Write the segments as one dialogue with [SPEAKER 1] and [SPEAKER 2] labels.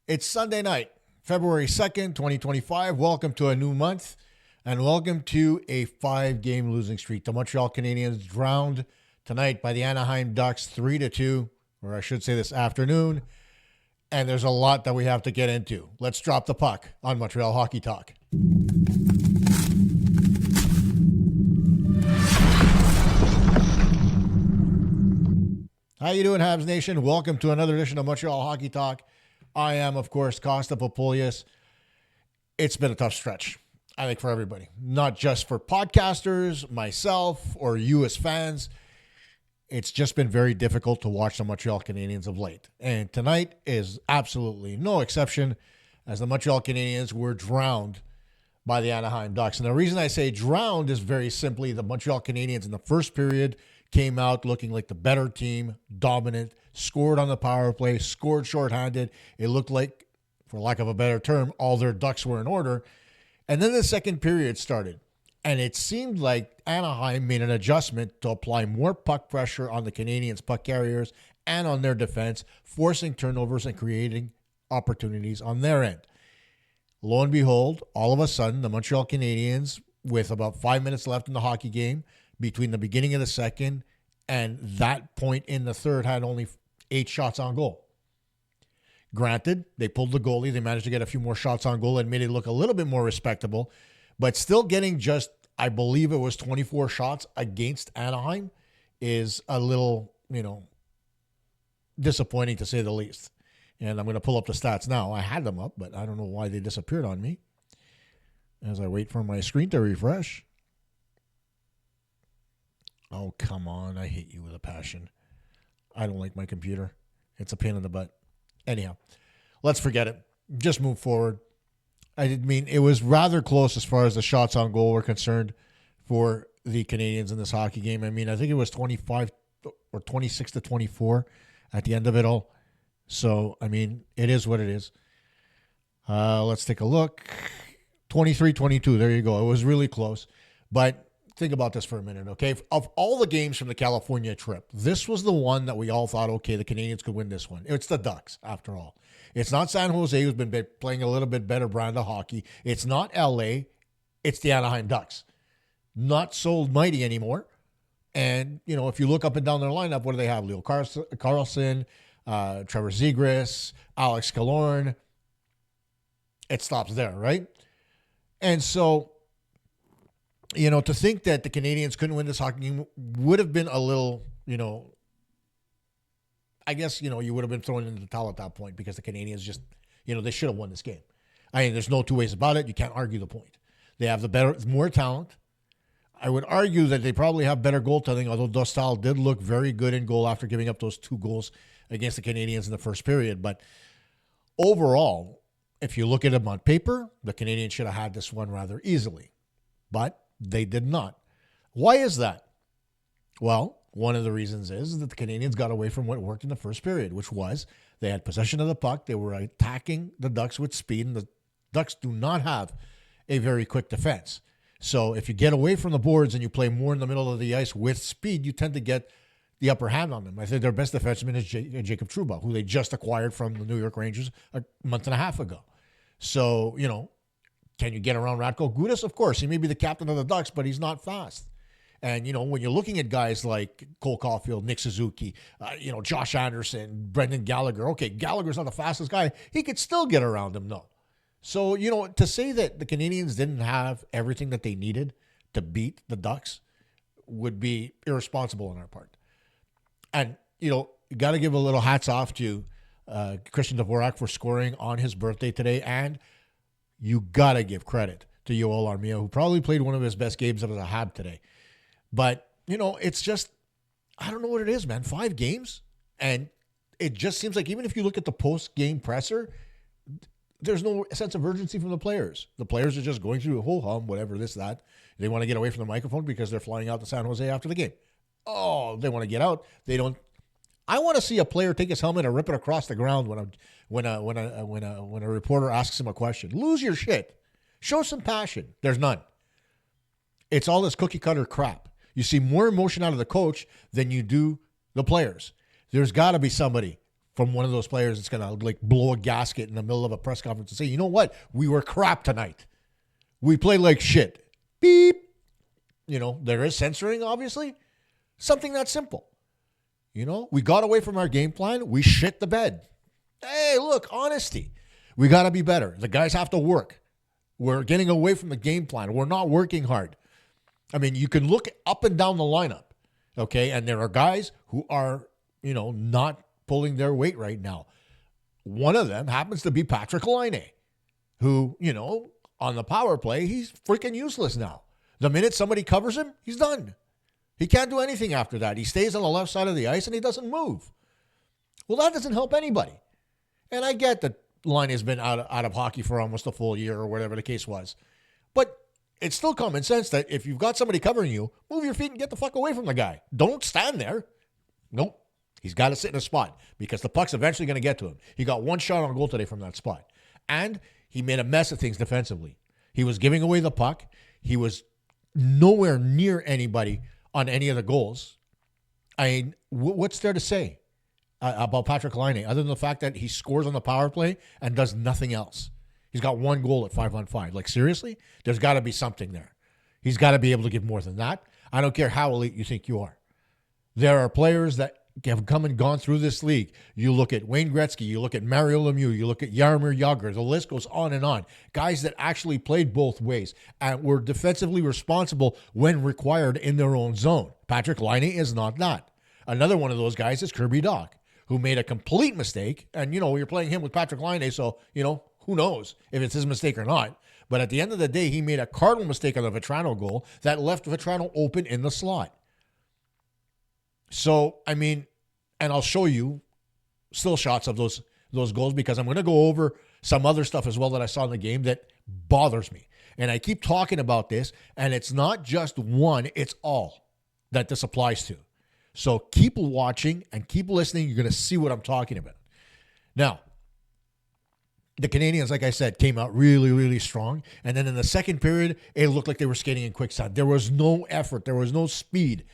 [SPEAKER 1] It's Sunday night, February 2nd, 2025. Welcome to a new month and welcome to a 5-game losing streak. The Montreal Canadiens drowned tonight by the Anaheim Ducks 3-2, or I should say this afternoon. And there's a lot that we have to get into. Let's drop the puck on Montreal Hockey Talk. How you doing, Habs Nation? Welcome to another edition of Montreal Hockey Talk. I am, of course, Kosta. It's been a tough stretch, I think, for everybody. Not just for podcasters, myself, or you as fans. It's just been very difficult to watch the Montreal Canadiens of late. And tonight is absolutely no exception, as the Montreal Canadiens were drowned by the Anaheim Ducks. And the reason I say drowned is very simply the Montreal Canadiens in the first period came out looking like the better team, dominant, scored on the power play, scored shorthanded. It looked like, for lack of a better term, all their ducks were in order. And then the second period started. And it seemed like Anaheim made an adjustment to apply more puck pressure on the Canadiens' puck carriers and on their defense, forcing turnovers and creating opportunities on their end. Lo and behold, all of a sudden, the Montreal Canadiens, with about 5 minutes left in the hockey game, between the beginning of the second and that point in the third, had only 8 shots on goal. Granted, they pulled the goalie. They managed to get a few more shots on goal and made it look a little bit more respectable. But still getting just, I believe it was 24 shots against Anaheim is a little, disappointing to say the least. And I'm going to pull up the stats now. I had them up, but I don't know why they disappeared on me as I wait for my screen to refresh. Oh, come on. I hate you with a passion. I don't like my computer. It's a pain in the butt. Anyhow, let's forget it. Just move forward. It was rather close as far as the shots on goal were concerned for the Canadiens in this hockey game. I think it was 25 or 26-24 at the end of it all. So, it is what it is. Let's take a look. 23-22. There you go. It was really close. But think about this for a minute, okay? Of all the games from the California trip, this was the one that we all thought, okay, the Canadiens could win this one. It's the Ducks, after all. It's not San Jose, who's been playing a little bit better brand of hockey. It's not LA. It's the Anaheim Ducks. Not so mighty anymore. And, if you look up and down their lineup, what do they have? Leo Carlson, Trevor Zegras, Alex Killorn. It stops there, right? And so, to think that the Canadiens couldn't win this hockey game would have been a little, I guess, you would have been thrown into the towel at that point because the Canadiens just, they should have won this game. There's no two ways about it. You can't argue the point. They have more talent. I would argue that they probably have better goaltending, although Dostal did look very good in goal after giving up those 2 goals against the Canadiens in the first period. But overall, if you look at them on paper, the Canadiens should have had this one rather easily. But they did not. Why is that? Well, one of the reasons is that the Canadiens got away from what worked in the first period, which was they had possession of the puck. They were attacking the Ducks with speed, and the Ducks do not have a very quick defense. So if you get away from the boards and you play more in the middle of the ice with speed, you tend to get the upper hand on them. I think their best defenseman is Jacob Trouba, who they just acquired from the New York Rangers a month and a half ago. So, can you get around Radko Gudas? Of course. He may be the captain of the Ducks, but he's not fast. And, when you're looking at guys like Cole Caulfield, Nick Suzuki, Josh Anderson, Brendan Gallagher. Okay, Gallagher's not the fastest guy. He could still get around him, though. So, to say that the Canadiens didn't have everything that they needed to beat the Ducks would be irresponsible on our part. And, you got to give a little hats off to Christian Dvorak for scoring on his birthday today. And you got to give credit to Yoel Armia, who probably played one of his best games as a Hab today. But, it's just, I don't know what it is, man. 5 games. And it just seems like even if you look at the post-game presser, there's no sense of urgency from the players. The players are just going through a whole hum, whatever, this, that. They want to get away from the microphone because they're flying out to San Jose after the game. Oh, they want to get out. They don't. I want to see a player take his helmet and rip it across the ground when a reporter asks him a question. Lose your shit. Show some passion. There's none. It's all this cookie cutter crap. You see more emotion out of the coach than you do the players. There's got to be somebody from one of those players that's going to like blow a gasket in the middle of a press conference and say, you know what? We were crap tonight. We played like shit. Beep. There is censoring, obviously. Something that simple. We got away from our game plan. We shit the bed. Hey, look, honesty. We got to be better. The guys have to work. We're getting away from the game plan. We're not working hard. I mean, you can look up and down the lineup, okay? And there are guys who are, not pulling their weight right now. One of them happens to be Patrick Laine, who, on the power play, he's freaking useless now. The minute somebody covers him, he's done. He can't do anything after that. He stays on the left side of the ice and he doesn't move. Well, that doesn't help anybody. And I get that Laine has been out of hockey for almost a full year or whatever the case was. But it's still common sense that if you've got somebody covering you, move your feet and get the fuck away from the guy. Don't stand there. Nope. He's got to sit in a spot because the puck's eventually going to get to him. He got one shot on goal today from that spot. And he made a mess of things defensively. He was giving away the puck. He was nowhere near anybody on any of the goals. I mean, what's there to say about Patrick Laine other than the fact that he scores on the power play and does nothing else? He's got one goal at 5-on-5. Like, seriously? There's got to be something there. He's got to be able to give more than that. I don't care how elite you think you are. There are players that have come and gone through this league. You look at Wayne Gretzky, you look at Mario Lemieux, you look at Jaromir Jagr, the list goes on and on. Guys that actually played both ways and were defensively responsible when required in their own zone. Patrick Laine is not that. Another one of those guys is Kirby Dach, who made a complete mistake. And, you're playing him with Patrick Laine, so, who knows if it's his mistake or not. But at the end of the day, he made a cardinal mistake on the Vetrano goal that left Vetrano open in the slot. So, I mean, and I'll show you still shots of those goals because I'm going to go over some other stuff as well that I saw in the game that bothers me. And I keep talking about this, and it's not just one, it's all that this applies to. So keep watching and keep listening. You're going to see what I'm talking about. Now, the Canadiens, like I said, came out really, really strong. And then in the second period, it looked like they were skating in quicksand. There was no effort. There was no speed.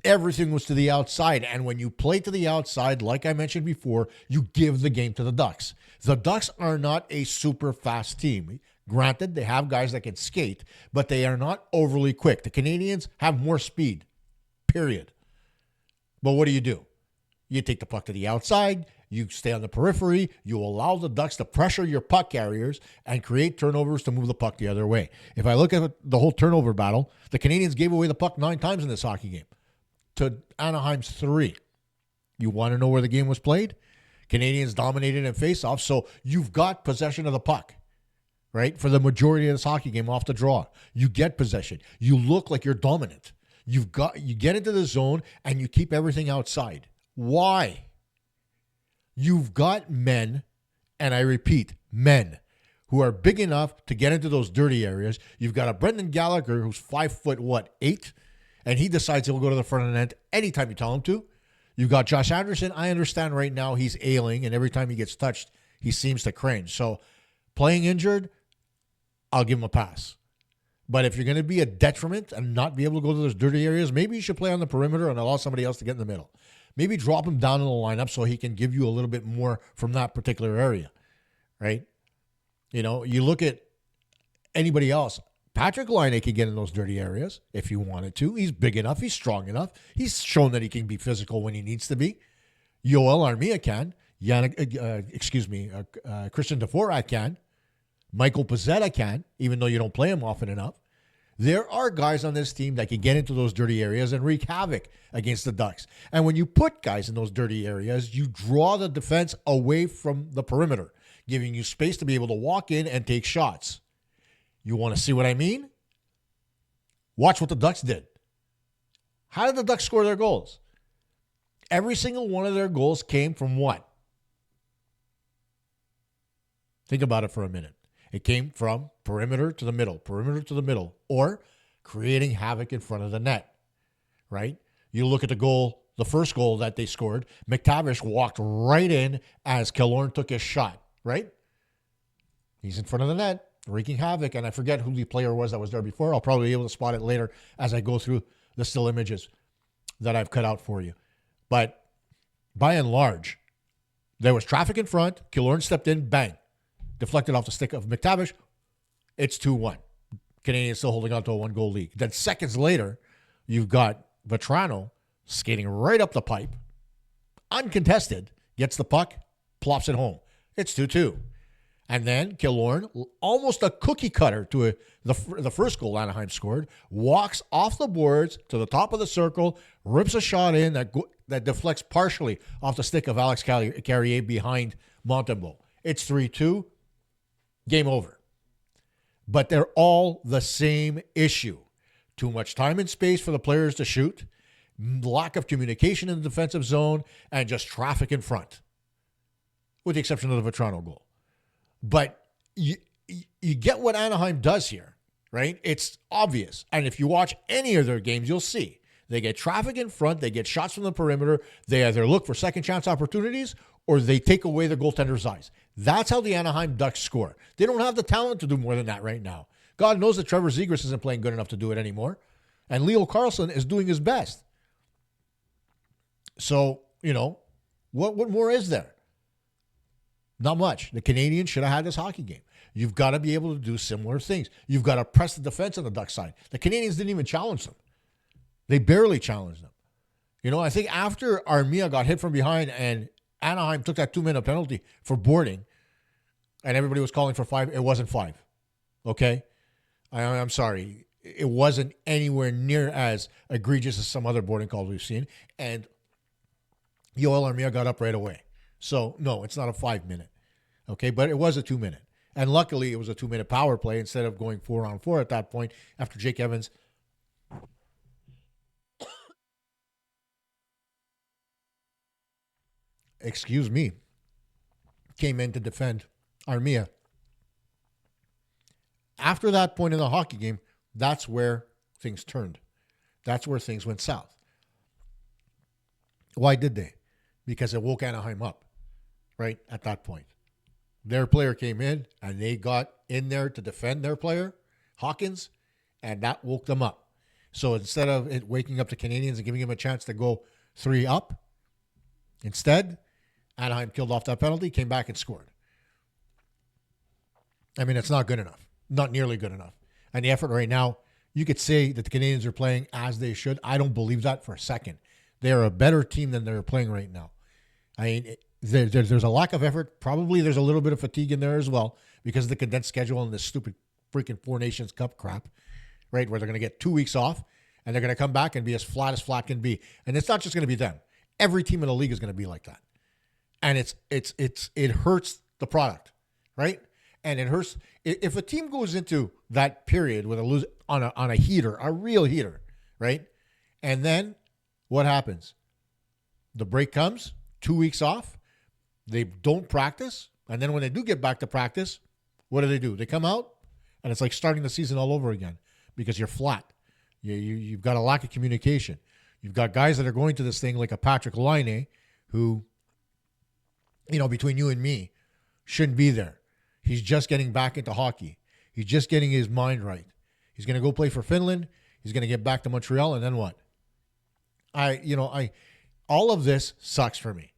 [SPEAKER 1] Everything was to the outside. And when you play to the outside, like I mentioned before, you give the game to the Ducks. The Ducks are not a super fast team. Granted, they have guys that can skate, but they are not overly quick. The Canadiens have more speed, period. But what do? You take the puck to the outside, you stay on the periphery, you allow the Ducks to pressure your puck carriers and create turnovers to move the puck the other way. If I look at the whole turnover battle, the Canadiens gave away the puck 9 times in this hockey game to Anaheim's 3. You want to know where the game was played? Canadiens dominated in faceoffs, so you've got possession of the puck, right? For the majority of this hockey game off the draw. You get possession. You look like you're dominant. You get into the zone and you keep everything outside. Why? You've got men, and I repeat, men, who are big enough to get into those dirty areas. You've got a Brendan Gallagher who's 5'8", and he decides he'll go to the front of the net anytime you tell him to. You've got Josh Anderson. I understand right now he's ailing, and every time he gets touched, he seems to cringe. So playing injured, I'll give him a pass. But if you're going to be a detriment and not be able to go to those dirty areas, maybe you should play on the perimeter and allow somebody else to get in the middle. Maybe drop him down in the lineup so he can give you a little bit more from that particular area, right? You look at anybody else. Patrick Laine can get in those dirty areas if he wanted to. He's big enough. He's strong enough. He's shown that he can be physical when he needs to be. Yoel Armia can. Christian Dvorak can. Michael Pezzetta can, even though you don't play him often enough. There are guys on this team that can get into those dirty areas and wreak havoc against the Ducks. And when you put guys in those dirty areas, you draw the defense away from the perimeter, giving you space to be able to walk in and take shots. You want to see what I mean? Watch what the Ducks did. How did the Ducks score their goals? Every single one of their goals came from what? Think about it for a minute. It came from perimeter to the middle, or creating havoc in front of the net, right? You look at the goal, the first goal that they scored, McTavish walked right in as Killorn took his shot, right? He's in front of the net, wreaking havoc, and I forget who the player was that was there before. I'll probably be able to spot it later as I go through the still images that I've cut out for you. But by and large, There was traffic in front. Killorn stepped in, bang. Deflected off the stick of McTavish. It's 2-1. Canadians still holding on to a 1-goal lead. Then seconds later, you've got Vetrano skating right up the pipe, uncontested, gets the puck, plops it home. It's 2-2. And then Killorn, almost a cookie cutter to the first goal Anaheim scored, walks off the boards to the top of the circle, rips a shot in that deflects partially off the stick of Alex Carrier behind Montembeault. It's 3-2. Game over. But they're all the same issue. Too much time and space for the players to shoot, lack of communication in the defensive zone, and just traffic in front, with the exception of the Vetrano goal. But you get what Anaheim does here, right? It's obvious. And if you watch any of their games, you'll see. They get traffic in front. They get shots from the perimeter. They either look for second chance opportunities or they take away the goaltender's eyes. That's how the Anaheim Ducks score. They don't have the talent to do more than that right now. God knows that Trevor Zegras isn't playing good enough to do it anymore. And Leo Carlsson is doing his best. So, what more is there? Not much. The Canadiens should have had this hockey game. You've got to be able to do similar things. You've got to press the defense on the Duck side. The Canadiens didn't even challenge them. They barely challenged them. I think after Armia got hit from behind and Anaheim took that 2-minute penalty for boarding and everybody was calling for 5, it wasn't 5. Okay? I'm sorry. It wasn't anywhere near as egregious as some other boarding calls we've seen. And Yoel Armia got up right away. So, no, it's not a 5-minute. Okay, but it was a 2-minute. And luckily, it was a 2-minute power play instead of going 4-on-4 at that point after Jake Evans came in to defend Armia. After that point in the hockey game, that's where things turned. That's where things went south. Why did they? Because it woke Anaheim up, right, at that point. Their player came in, and they got in there to defend their player, Hawkins, and that woke them up. So instead of it waking up the Canadiens and giving him a chance to go 3 up, instead, Anaheim killed off that penalty, came back and scored. I mean, it's not good enough. Not nearly good enough. And the effort right now, you could say that the Canadiens are playing as they should. I don't believe that for a second. They are a better team than they're playing right now. I mean, there's a lack of effort. Probably there's a little bit of fatigue in there as well because of the condensed schedule and this stupid freaking Four Nations Cup crap, right, where they're going to get 2 weeks off and they're going to come back and be as flat can be. And it's not just going to be them. Every team in the league is going to be like that. And it hurts the product, right? And it hurts if a team goes into that period with on a heater, a real heater, right? And then what happens? The break comes, 2 weeks off. They don't practice. And then when they do get back to practice, what do? They come out, and it's like starting the season all over again because you're flat. You've got a lack of communication. You've got guys that are going to this thing like a Patrick Laine who, between you and me, shouldn't be there. He's just getting back into hockey. He's just getting his mind right. He's going to go play for Finland. He's going to get back to Montreal, and then what? All of this sucks for me,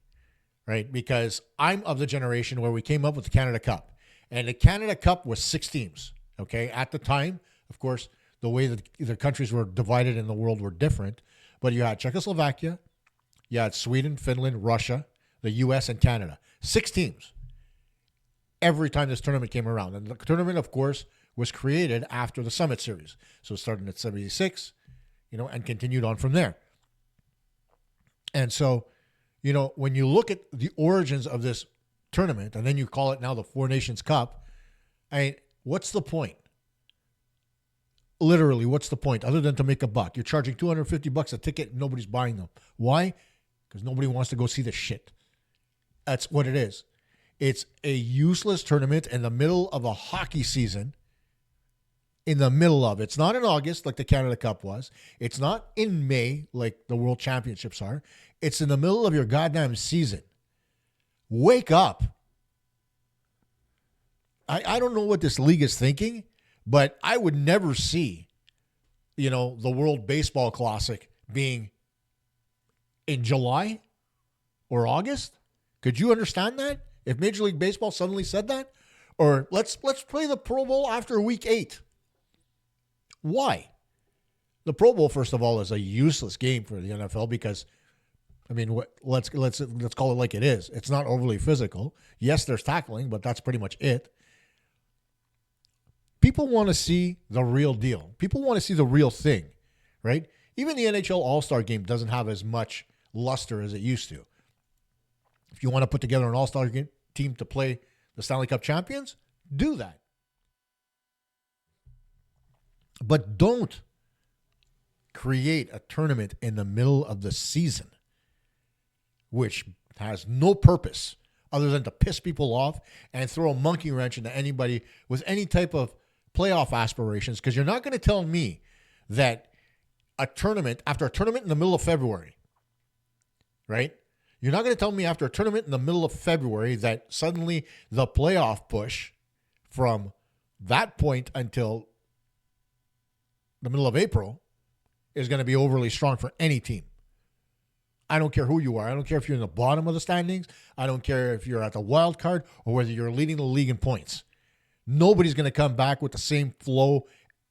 [SPEAKER 1] right? Because I'm of the generation where we came up with the Canada Cup, and the Canada Cup was 6 teams, okay? At the time, of course, the way that the countries were divided in the world were different, but you had Czechoslovakia, you had Sweden, Finland, Russia, the U.S., and Canada. 6 teams every time this tournament came around. And the tournament, of course, was created after the Summit Series. So it started at 76, and continued on from there. And so, when you look at the origins of this tournament, and then you call it now the Four Nations Cup, what's the point? Literally, what's the point other than to make a buck? You're charging $250 a ticket, and nobody's buying them. Why? Because nobody wants to go see the shit. That's what it is. It's a useless tournament in the middle of a hockey season. It's not in August like the Canada Cup was. It's not in May like the World Championships are. It's in the middle of your goddamn season. Wake up. I don't know what this league is thinking, but I would never see, the World Baseball Classic being in July or August. Could you understand that? If Major League Baseball suddenly said that? Or let's play the Pro Bowl after week 8. Why? The Pro Bowl, first of all, is a useless game for the NFL because, I mean, let's call it like it is. It's not overly physical. Yes, there's tackling, but that's pretty much it. People want to see the real deal. People want to see the real thing, right? Even the NHL All-Star game doesn't have as much luster as it used to. If you want to put together an All-Star team to play the Stanley Cup champions, do that. But don't create a tournament in the middle of the season, which has no purpose other than to piss people off and throw a monkey wrench into anybody with any type of playoff aspirations, because you're not going to tell me that after a tournament in the middle of February, right? You're not going to tell me after a tournament in the middle of February that suddenly the playoff push from that point until the middle of April is going to be overly strong for any team. I don't care who you are. I don't care if you're in the bottom of the standings. I don't care if you're at the wild card or whether you're leading the league in points. Nobody's going to come back with the same flow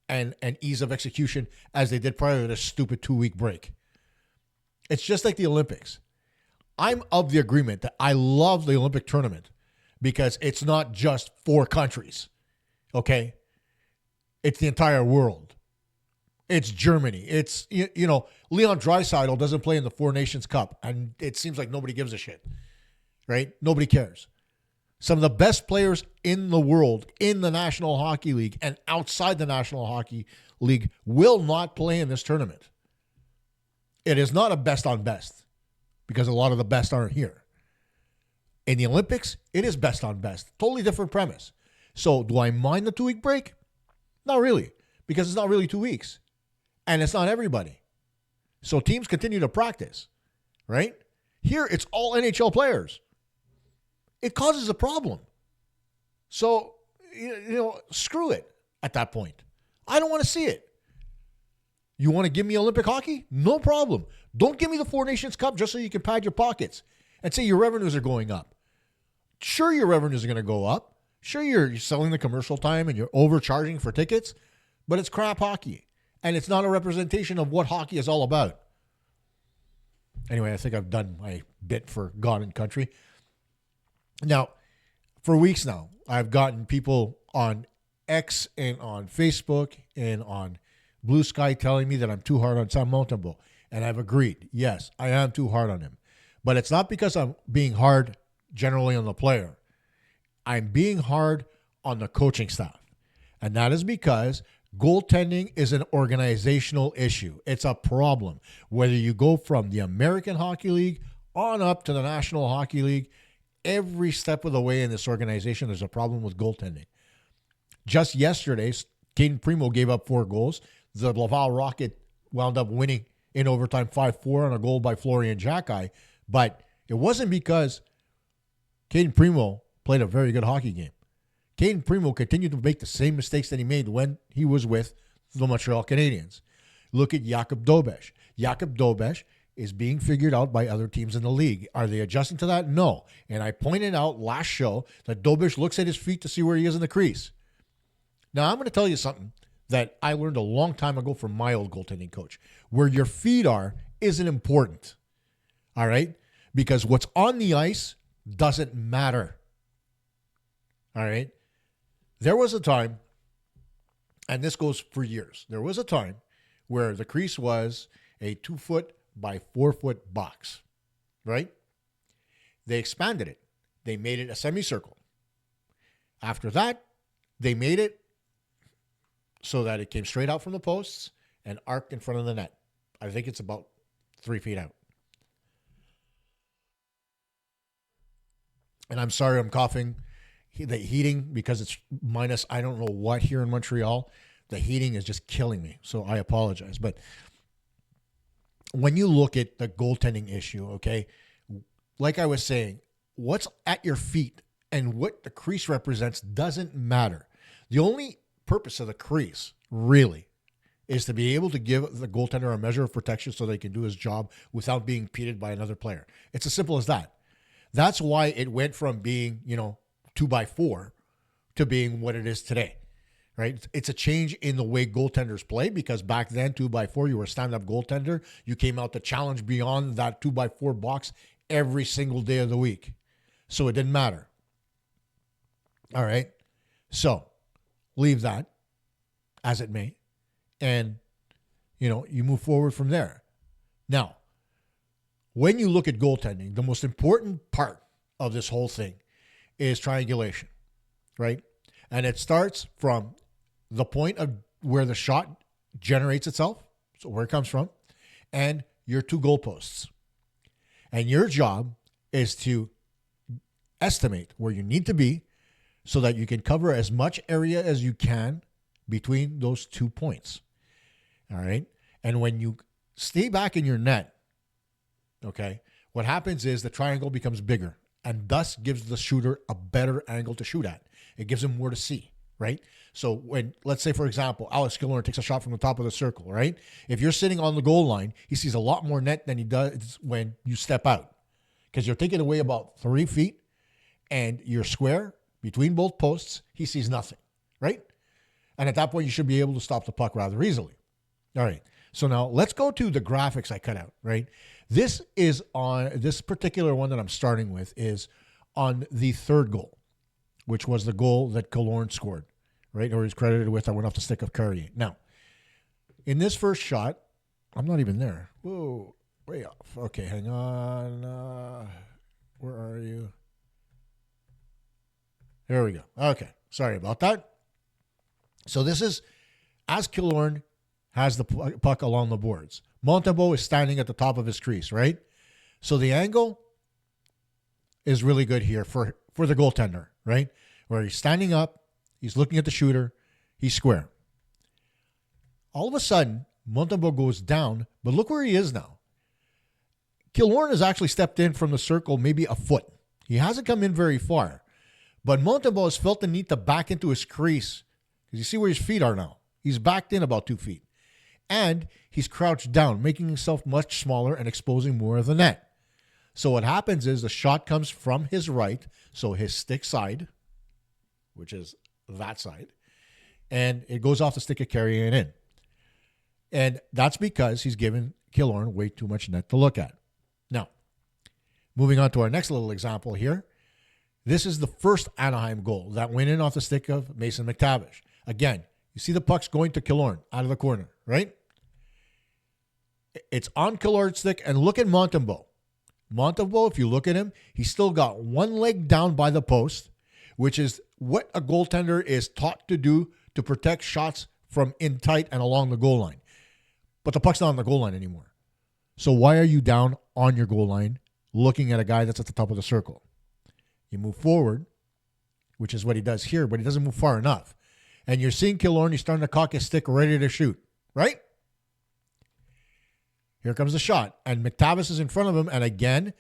[SPEAKER 1] and ease of execution as they did prior to this stupid 2-week break. It's just like the Olympics. I'm of the agreement that I love the Olympic tournament because it's not just 4 countries, okay? It's the entire world. It's Germany. It's, Leon Draisaitl doesn't play in the 4 Nations Cup, and it seems like nobody gives a shit, right? Nobody cares. Some of the best players in the world in the National Hockey League and outside the National Hockey League will not play in this tournament. It is not a best on best because a lot of the best aren't here. In the Olympics, it is best on best. Totally different premise. So do I mind the 2-week break? Not really, because it's not really 2 weeks. And it's not everybody. So teams continue to practice, right? Here, it's all NHL players. It causes a problem. So, screw it at that point. I don't want to see it. You want to give me Olympic hockey? No problem. Don't give me the 4 Nations Cup just so you can pad your pockets and say your revenues are going up. Sure, your revenues are going to go up. Sure, you're selling the commercial time and you're overcharging for tickets, but it's crap hockey. And it's not a representation of what hockey is all about. Anyway, I think I've done my bit for God and Country. Now, for weeks now, I've gotten people on X and on Facebook and on Blue Sky telling me that I'm too hard on Sam Montembeault. And I've agreed. Yes, I am too hard on him. But it's not because I'm being hard generally on the player. I'm being hard on the coaching staff. And that is because goaltending is an organizational issue. It's a problem. Whether you go from the American Hockey League on up to the National Hockey League, every step of the way in this organization, there's a problem with goaltending. Just yesterday, Caden Primo gave up 4 goals. The Laval Rocket wound up winning in overtime 5-4 on a goal by Florian Jacki. But it wasn't because Caden Primo played a very good hockey game. Caden Primo continued to make the same mistakes that he made when he was with the Montreal Canadiens. Look at Jakub Dobeš. Jakub Dobeš is being figured out by other teams in the league. Are they adjusting to that? No. And I pointed out last show that Dobeš looks at his feet to see where he is in the crease. Now, I'm going to tell you something that I learned a long time ago from my old goaltending coach. Where your feet are isn't important. All right? Because what's on the ice doesn't matter. All right? There was a time, and this goes for years, there was a time where the crease was a 2-foot by 4-foot box, right? They expanded it. They made it a semicircle. After that, they made it so that it came straight out from the posts and arced in front of the net. I think it's about 3 feet out. And I'm sorry I'm coughing. The heating, because it's minus I don't know what here in Montreal, the heating is just killing me. So I apologize. But when you look at the goaltending issue, okay, like I was saying, what's at your feet and what the crease represents doesn't matter. The only purpose of the crease, really, is to be able to give the goaltender a measure of protection so they can do his job without being impeded by another player. It's as simple as that. That's why it went from being, 2x4 to being what it is today, right? It's a change in the way goaltenders play, because back then, 2x4, you were a stand-up goaltender. You came out to challenge beyond that 2x4 box every single day of the week. So it didn't matter. All right. So leave that as it may. And, you move forward from there. Now, when you look at goaltending, the most important part of this whole thing is triangulation, right? And it starts from the point of where the shot generates itself, so where it comes from, and your two goalposts. And your job is to estimate where you need to be so that you can cover as much area as you can between those 2 points. All right? And when you stay back in your net, okay, what happens is the triangle becomes bigger and thus gives the shooter a better angle to shoot at. It gives him more to see, right? So when, let's say, for example, Alex Killorn takes a shot from the top of the circle, right? If you're sitting on the goal line, he sees a lot more net than he does when you step out, because you're taking away about 3 feet and you're square between both posts. He sees nothing, right? And at that point, you should be able to stop the puck rather easily. All right. So now let's go to the graphics I cut out, right? This is on this particular one that I'm starting with is on the third goal, which was the goal that Killorn scored, right? Or he's credited with. I went off the stick of Carrier. Now, in this first shot, I'm not even there. Whoa, way off. Okay, hang on. Where are you? There we go. Okay, sorry about that. So this is as Killorn has the puck along the boards. Montembeault is standing at the top of his crease, right? So the angle is really good here for the goaltender, right? Where he's standing up, he's looking at the shooter, he's square. All of a sudden, Montembeault goes down, but look where he is now. Killorn has actually stepped in from the circle maybe a foot. He hasn't come in very far. But Montembeault has felt the need to back into his crease, because you see where his feet are now. He's backed in about 2 feet. And he's crouched down, making himself much smaller and exposing more of the net. So what happens is the shot comes from his right, so his stick side, which is that side, and it goes off the stick of carrying in. And that's because he's given Killorn way too much net to look at. Now, moving on to our next little example here. This is the first Anaheim goal that went in off the stick of Mason McTavish. Again, you see the puck's going to Killorn out of the corner, right? It's on Killorn's stick, and look at Montembeault. Montembeault, if you look at him, he's still got one leg down by the post, which is what a goaltender is taught to do to protect shots from in tight and along the goal line. But the puck's not on the goal line anymore. So why are you down on your goal line looking at a guy that's at the top of the circle? You move forward, which is what he does here, but he doesn't move far enough. And you're seeing Killorn, he's starting to cock his stick ready to shoot, right? Here comes the shot. And McTavish is in front of him. And again,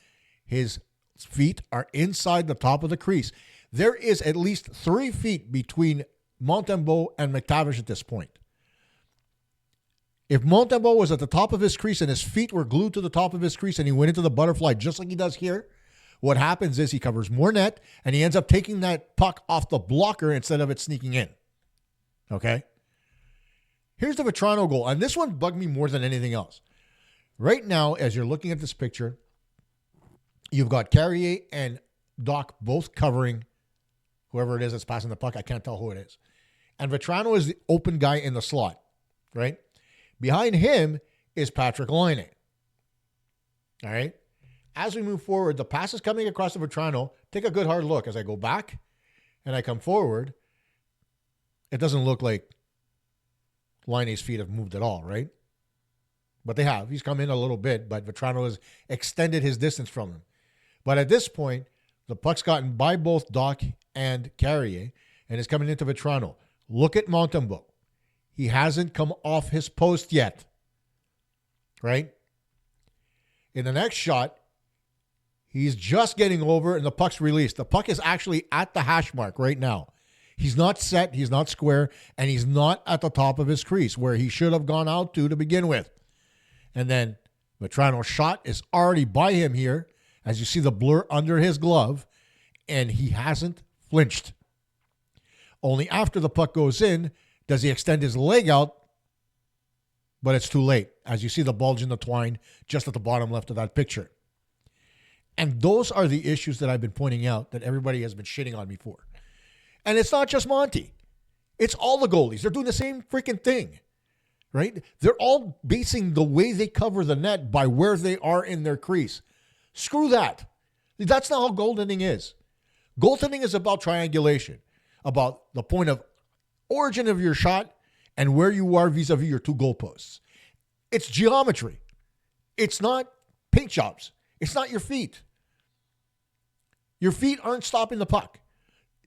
[SPEAKER 1] his feet are inside the top of the crease. There is at least 3 feet between Montembeault and McTavish at this point. If Montembeault was at the top of his crease and his feet were glued to the top of his crease and he went into the butterfly just like he does here, what happens is he covers more net and he ends up taking that puck off the blocker instead of it sneaking in. Okay? Here's the Vetrano goal. And this one bugged me more than anything else. Right now, as you're looking at this picture, you've got Carrier and Doc both covering whoever it is that's passing the puck. I can't tell who it is. And Vetrano is the open guy in the slot, right? Behind him is Patrick Laine. All right? As we move forward, the pass is coming across to Vetrano. Take a good hard look. As I go back and I come forward, it doesn't look like Laine's feet have moved at all, right? But they have. He's come in a little bit, but Vetrano has extended his distance from him. But at this point, the puck's gotten by both Doc and Carrier, and is coming into Vetrano. Look at Montembeault. He hasn't come off his post yet, right? In the next shot, he's just getting over, and the puck's released. The puck is actually at the hash mark right now. He's not set, he's not square, and he's not at the top of his crease, where he should have gone out to begin with. And then Vetrano's shot is already by him here, as you see the blur under his glove, and he hasn't flinched. Only after the puck goes in does he extend his leg out, but it's too late, as you see the bulge in the twine just at the bottom left of that picture. And those are the issues that I've been pointing out that everybody has been shitting on me for. And it's not just Monty. It's all the goalies. They're doing the same freaking thing, right? They're all basing the way they cover the net by where they are in their crease. Screw that. That's not how goaltending is. Goaltending is about triangulation, about the point of origin of your shot and where you are vis-a-vis your two goalposts. It's geometry. It's not paint jobs. It's not your feet. Your feet aren't stopping the puck.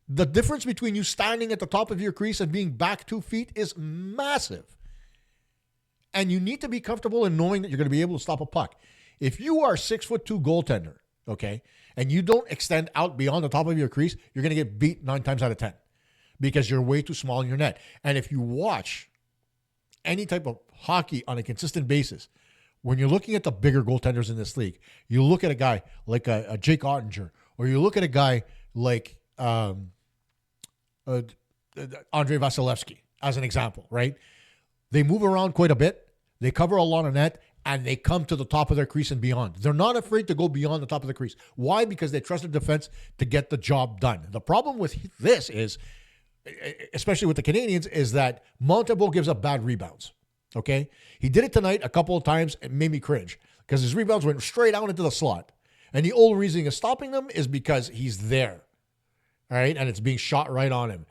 [SPEAKER 1] The difference between you standing at the top of your crease and being back 2 feet is massive. And you need to be comfortable in knowing that you're going to be able to stop a puck. If you are a 6'2" goaltender, okay, and you don't extend out beyond the top of your crease, you're going to get beat 9 times out of 10 because you're way too small in your net. And if you watch any type of hockey on a consistent basis, when you're looking at the bigger goaltenders in this league, you look at a guy like a Jake Ottinger, or you look at a guy like Andrei Vasilevsky as an example, right? They move around quite a bit. They cover a lot of net, and they come to the top of their crease and beyond. They're not afraid to go beyond the top of the crease. Why? Because they trust their defense to get the job done. The problem with this is, especially with the Canadiens, is that Montreal gives up bad rebounds. Okay? He did it tonight a couple of times. It made me cringe because his rebounds went straight out into the slot. And the only reason he's stopping them is because he's there. All right? And it's being shot right on him.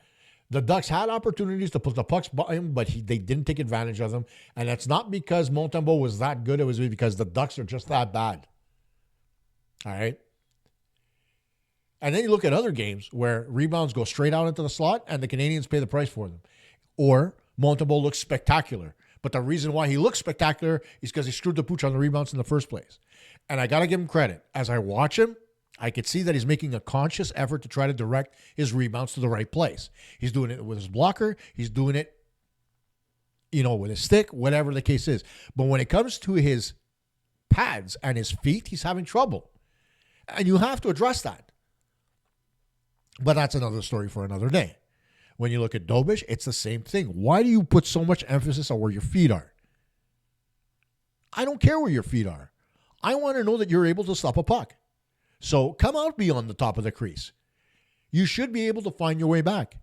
[SPEAKER 1] The Ducks had opportunities to put the pucks by him, but they didn't take advantage of them. And that's not because Montembeault was that good. It was because the Ducks are just that bad. All right? And then you look at other games where rebounds go straight out into the slot and the Canadiens pay the price for them. Or Montembeault looks spectacular. But the reason why he looks spectacular is because he screwed the pooch on the rebounds in the first place. And I got to give him credit. As I watch him, I could see that he's making a conscious effort to try to direct his rebounds to the right place. He's doing it with his blocker. He's doing it, with his stick, whatever the case is. But when it comes to his pads and his feet, he's having trouble. And you have to address that. But that's another story for another day. When you look at Dobish, it's the same thing. Why do you put so much emphasis on where your feet are? I don't care where your feet are. I want to know that you're able to stop a puck. So come out beyond the top of the crease. You should be able to find your way back,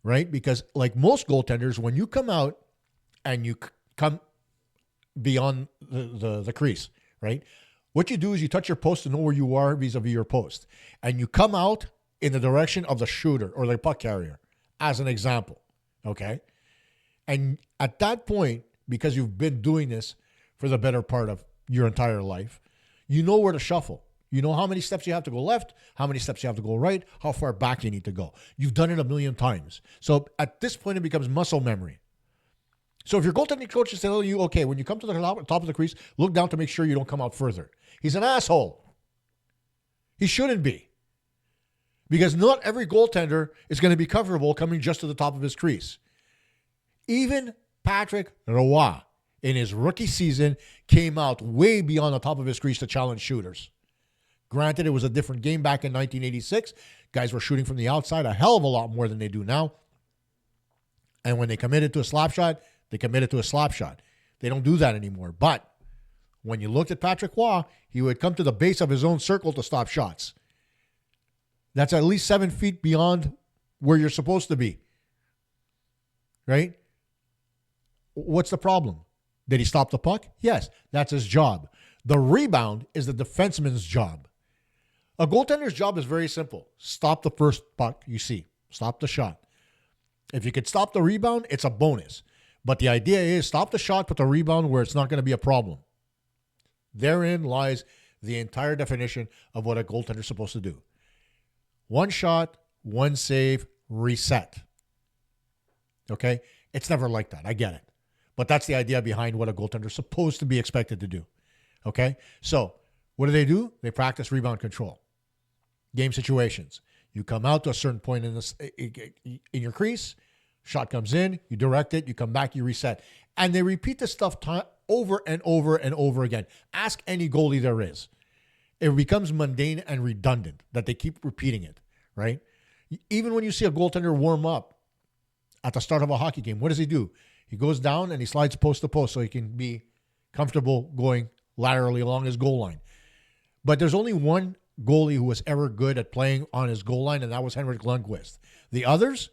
[SPEAKER 1] right? Because like most goaltenders, when you come out and you come beyond the crease, right? What you do is you touch your post to know where you are vis-a-vis your post. And you come out in the direction of the shooter or the puck carrier, as an example, okay? And at that point, because you've been doing this for the better part of your entire life, you know where to shuffle. You know how many steps you have to go left, how many steps you have to go right, how far back you need to go. You've done it a million times. So at this point, it becomes muscle memory. So if your goaltending coach is telling you, okay, when you come to the top of the crease, look down to make sure you don't come out further. He's an asshole. He shouldn't be. Because not every goaltender is going to be comfortable coming just to the top of his crease. Even Patrick Roy, in his rookie season, came out way beyond the top of his crease to challenge shooters. Granted, it was a different game back in 1986. Guys were shooting from the outside a hell of a lot more than they do now. And when they committed to a slap shot, they committed to a slap shot. They don't do that anymore. But when you looked at Patrick Roy, he would come to the base of his own circle to stop shots. That's at least 7 feet beyond where you're supposed to be. Right? What's the problem? Did he stop the puck? Yes, that's his job. The rebound is the defenseman's job. A goaltender's job is very simple. Stop the first puck you see. Stop the shot. If you could stop the rebound, it's a bonus. But the idea is stop the shot, put the rebound where it's not going to be a problem. Therein lies the entire definition of what a goaltender's supposed to do. One shot, one save, reset. Okay? It's never like that. I get it. But that's the idea behind what a goaltender's supposed to be expected to do. Okay? So, what do? They practice rebound control. Game situations. You come out to a certain point in your crease, shot comes in, you direct it, you come back, you reset. And they repeat this stuff over and over and over again. Ask any goalie there is. It becomes mundane and redundant that they keep repeating it, right? Even when you see a goaltender warm up at the start of a hockey game, what does he do? He goes down and he slides post to post so he can be comfortable going laterally along his goal line. But there's only one goalie who was ever good at playing on his goal line, and that was Henrik Lundqvist. The others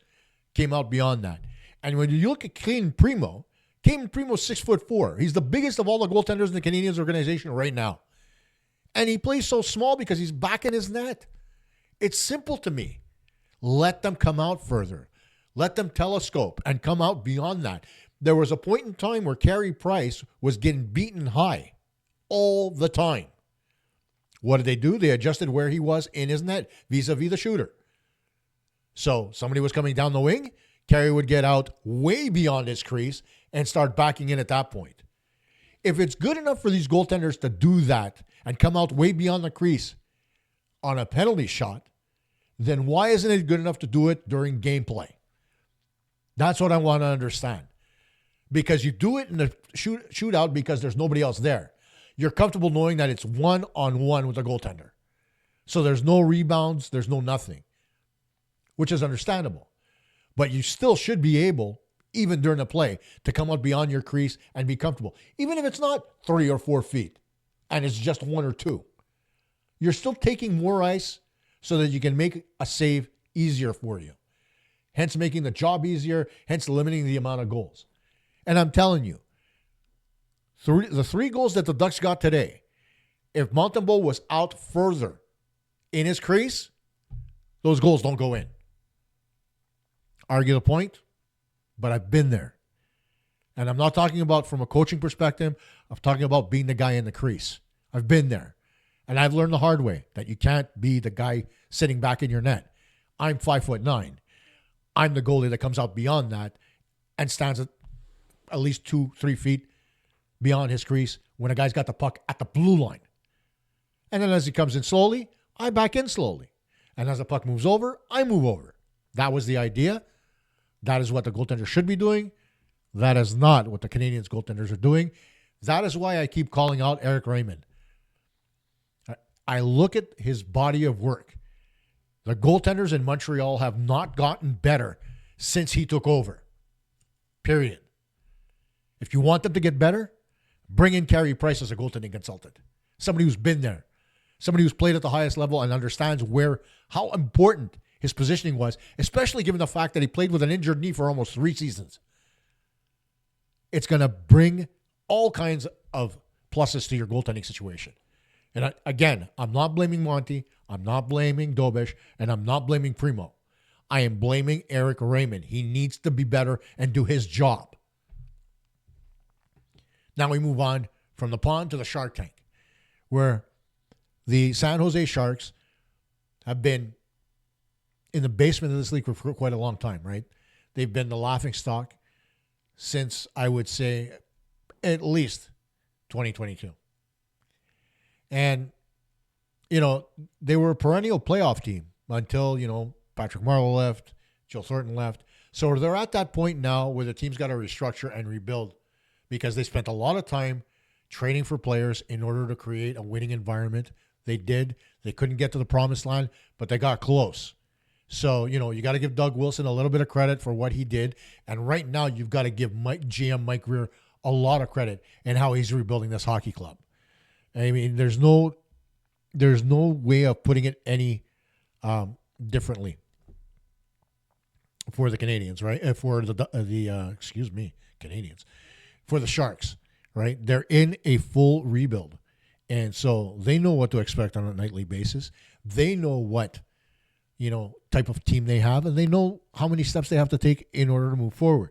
[SPEAKER 1] came out beyond that. And when you look at Kane Primo's 6'4". He's the biggest of all the goaltenders in the Canadiens organization right now. And he plays so small because he's back in his net. It's simple to me. Let them come out further. Let them telescope and come out beyond that. There was a point in time where Carey Price was getting beaten high all the time. What did they do? They adjusted where he was in his net vis-a-vis the shooter. So somebody was coming down the wing. Carey would get out way beyond his crease and start backing in at that point. If it's good enough for these goaltenders to do that and come out way beyond the crease on a penalty shot, then why isn't it good enough to do it during gameplay? That's what I want to understand. Because you do it in the shootout because there's nobody else there. You're comfortable knowing that it's one-on-one with the goaltender. So there's no rebounds, there's no nothing, which is understandable. But you still should be able, even during the play, to come out beyond your crease and be comfortable. Even if it's not 3 or 4 feet and it's just 1 or 2. You're still taking more ice so that you can make a save easier for you. Hence making the job easier, hence limiting the amount of goals. And I'm telling you, the 3 goals that the Ducks got today, if Montembeault was out further in his crease, those goals don't go in. Argue the point, but I've been there. And I'm not talking about from a coaching perspective. I'm talking about being the guy in the crease. I've been there. And I've learned the hard way that you can't be the guy sitting back in your net. I'm 5'9". I'm the goalie that comes out beyond that and stands at least 2-3 feet beyond his crease when a guy's got the puck at the blue line. And then as he comes in slowly, I back in slowly. And as the puck moves over, I move over. That was the idea. That is what the goaltender should be doing. That is not what the Canadiens goaltenders are doing. That is why I keep calling out Eric Raymond. I look at his body of work. The goaltenders in Montreal have not gotten better since he took over. Period. If you want them to get better, bring in Carey Price as a goaltending consultant. Somebody who's been there. Somebody who's played at the highest level and understands how important his positioning was, especially given the fact that he played with an injured knee for almost 3 seasons. It's going to bring all kinds of pluses to your goaltending situation. And again, I'm not blaming Monty, I'm not blaming Dobish, and I'm not blaming Primo. I am blaming Eric Raymond. He needs to be better and do his job. Now we move on from the pond to the Shark Tank, where the San Jose Sharks have been in the basement of this league for quite a long time, right? They've been the laughingstock since, I would say, at least 2022. And, they were a perennial playoff team until, Patrick Marleau left, Joe Thornton left. So they're at that point now where the team's got to restructure and rebuild because they spent a lot of time trading for players in order to create a winning environment. They did. They couldn't get to the promised land, but they got close. So, you got to give Doug Wilson a little bit of credit for what he did. And right now, you've got to give GM Mike Greer a lot of credit in how he's rebuilding this hockey club. I mean, there's no way of putting it any differently for the Canadiens, right? For Canadiens, for the Sharks, right? They're in a full rebuild, and so they know what to expect on a nightly basis. They know what type of team they have, and they know how many steps they have to take in order to move forward.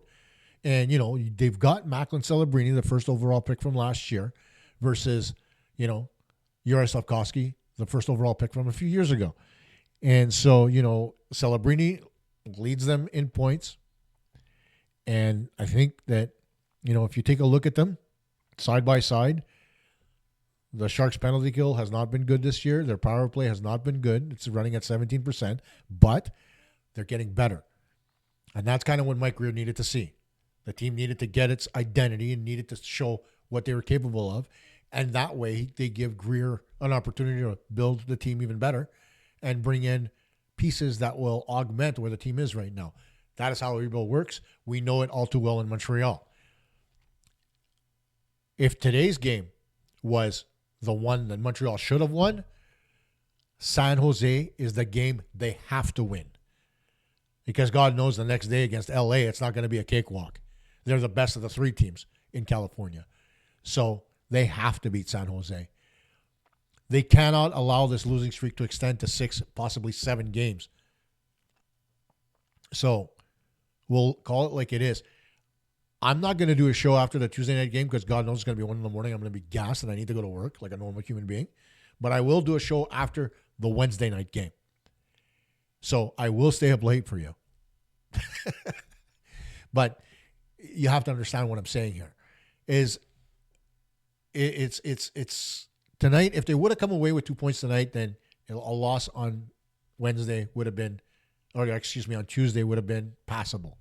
[SPEAKER 1] And they've got Macklin Celebrini, the first overall pick from last year, versus Juraj Slafkovsky, the first overall pick from a few years ago. And so, Celebrini leads them in points. And I think that, if you take a look at them side by side, the Sharks' penalty kill has not been good this year. Their power play has not been good. It's running at 17%, but they're getting better. And that's kind of what Mike Greer needed to see. The team needed to get its identity and needed to show what they were capable of. And that way they give Greer an opportunity to build the team even better and bring in pieces that will augment where the team is right now. That is how a rebuild works. We know it all too well in Montreal. If today's game was the one that Montreal should have won, San Jose is the game they have to win. Because God knows the next day against LA, it's not going to be a cakewalk. They're the best of the three teams in California. So they have to beat San Jose. They cannot allow this losing streak to extend to 6, possibly 7 games. So we'll call it like it is. I'm not going to do a show after the Tuesday night game because God knows it's going to be 1 in the morning. I'm going to be gassed and I need to go to work like a normal human being. But I will do a show after the Wednesday night game. So I will stay up late for you. But you have to understand what I'm saying here. Is it's tonight. If they would have come away with 2 points tonight, then a loss on Wednesday would have been, or excuse me, on Tuesday would have been passable.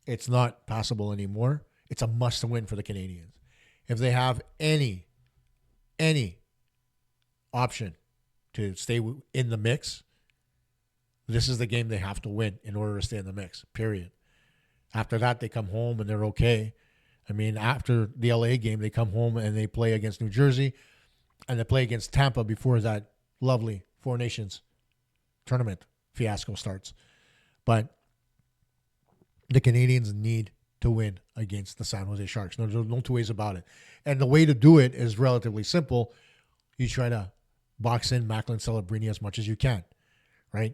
[SPEAKER 1] It's not passable anymore. It's a must-win for the Canadiens. If they have any option to stay in the mix, this is the game they have to win in order to stay in the mix, period. After that, they come home and they're okay. I mean, after the LA game, they come home and they play against New Jersey and they play against Tampa before that lovely Four Nations tournament fiasco starts. But the Canadiens need to win against the San Jose Sharks. There's no two ways about it. And the way to do it is relatively simple. You try to box in Macklin Celebrini as much as you can, right?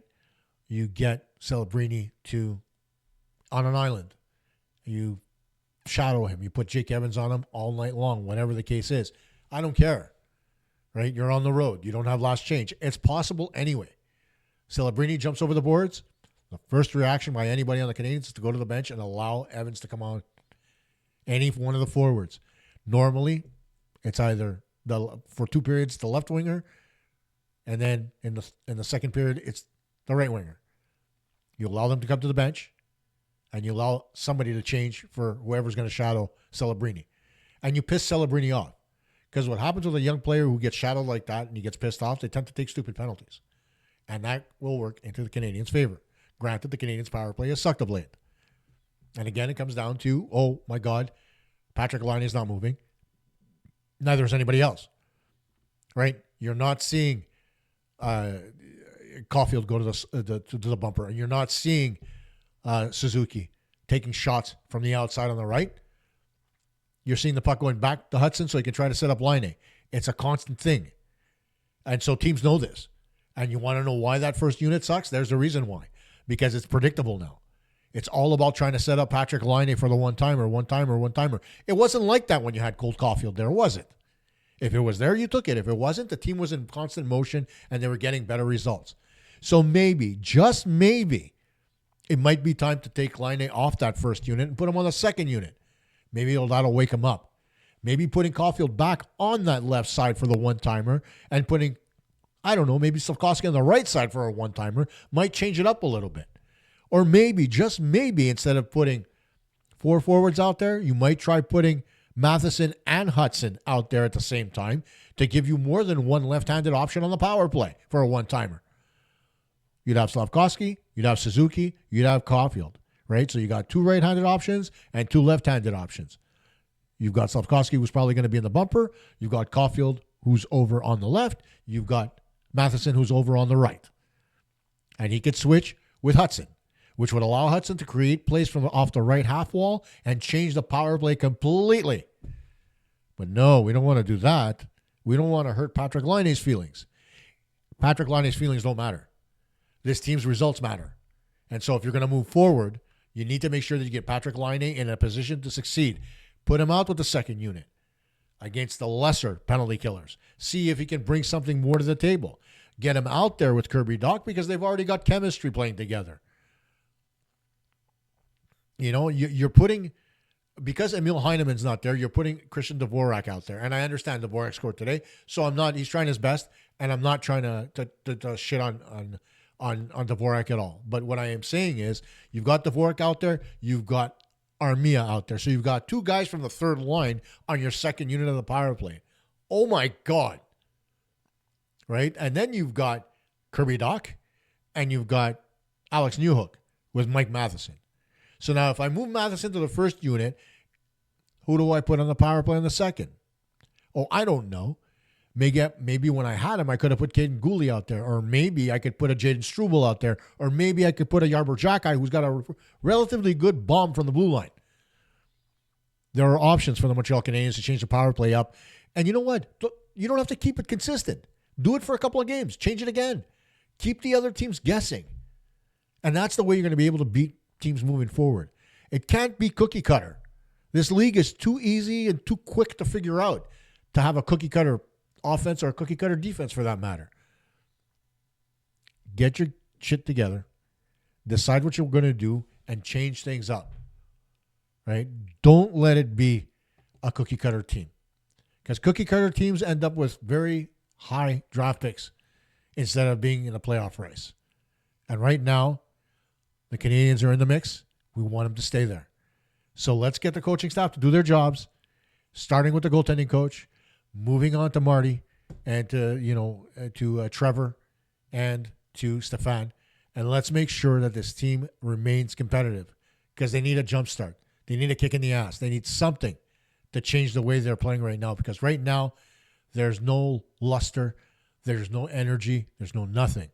[SPEAKER 1] You get Celebrini on an island. You shadow him. You put Jake Evans on him all night long, whatever the case is. I don't care, right? You're on the road. You don't have last change. It's possible anyway. Celebrini jumps over the boards. The first reaction by anybody on the Canadiens is to go to the bench and allow Evans to come on. Any one of the forwards. Normally, it's either for 2 periods the left winger, and then in the second period it's the right winger. You allow them to come to the bench, and you allow somebody to change for whoever's going to shadow Celebrini, and you piss Celebrini off. Because what happens with a young player who gets shadowed like that and he gets pissed off, they tend to take stupid penalties, and that will work into the Canadiens' favor. Granted, the Canadiens' power play has sucked of late. And again, it comes down to, oh my God, Patrick Laine is not moving. Neither is anybody else. Right? You're not seeing Caulfield go to the bumper. And you're not seeing Suzuki taking shots from the outside on the right. You're seeing the puck going back to Hudson so he can try to set up Laine. It's a constant thing. And so teams know this. And you want to know why that first unit sucks? There's a reason why. Because it's predictable now. It's all about trying to set up Patrick Laine for the one-timer. It wasn't like that when you had Cole Caulfield there, was it? If it was there, you took it. If it wasn't, the team was in constant motion and they were getting better results. So maybe, just maybe, it might be time to take Laine off that first unit and put him on the second unit. Maybe that'll wake him up. Maybe putting Caulfield back on that left side for the one-timer and putting, I don't know, maybe Slafkovsky on the right side for a one-timer might change it up a little bit. Or maybe, just maybe, instead of putting 4 forwards out there, you might try putting Matheson and Hudson out there at the same time to give you more than one left-handed option on the power play for a one-timer. You'd have Slafkovsky, you'd have Suzuki, you'd have Caulfield, right? So you got 2 right-handed options and 2 left-handed options. You've got Slafkovsky, who's probably going to be in the bumper. You've got Caulfield, who's over on the left. You've got Matheson, who's over on the right. And he could switch with Hudson, which would allow Hudson to create plays from off the right half wall and change the power play completely. But no, we don't want to do that. We don't want to hurt Patrick Laine's feelings. Patrick Laine's feelings don't matter. This team's results matter. And so if you're going to move forward, you need to make sure that you get Patrick Laine in a position to succeed. Put him out with the second unit against the lesser penalty killers. See if he can bring something more to the table. Get him out there with Kirby Dach because they've already got chemistry playing together. You know, you're putting, because Emil Heineman's not there, you're putting Christian Dvorak out there. And I understand Dvorak scored today, so he's trying his best, and I'm not trying to shit on Dvorak at all. But what I am saying is, you've got Dvorak out there, you've got Armia out there. So you've got 2 guys from the third line on your second unit of the power play. Oh my God. Right? And then you've got Kirby Dach and you've got Alex Newhook with Mike Matheson. So now if I move Matheson to the first unit, who do I put on the power play in the second? Oh, I don't know. Maybe when I had him, I could have put Caden Gooley out there, or maybe I could put a Jaden Struble out there, or maybe I could put a Yarbrough Jackeye who's got a relatively good bomb from the blue line. There are options for the Montreal Canadiens to change the power play up. And you know what? You don't have to keep it consistent. Do it for a couple of games. Change it again. Keep the other teams guessing. And that's the way you're going to be able to beat teams moving forward. It can't be cookie cutter. This league is too easy and too quick to figure out to have a cookie cutter offense or a cookie cutter defense for that matter. Get your shit together. Decide what you're going to do and change things up. Right? Don't let it be a cookie cutter team. Because cookie cutter teams end up with very high draft picks instead of being in a playoff race. And right now, the Canadiens are in the mix. We want them to stay there. So let's get the coaching staff to do their jobs, starting with the goaltending coach, moving on to Marty and to Trevor and to Stefan. And let's make sure that this team remains competitive because they need a jump start. They need a kick in the ass. They need something to change the way they're playing right now because right now there's no luster, there's no energy, there's no nothing.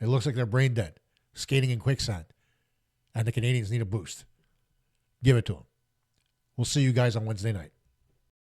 [SPEAKER 1] It looks like they're brain dead, skating in quicksand. And the Canadiens need a boost. Give it to them. We'll see you guys on Wednesday night.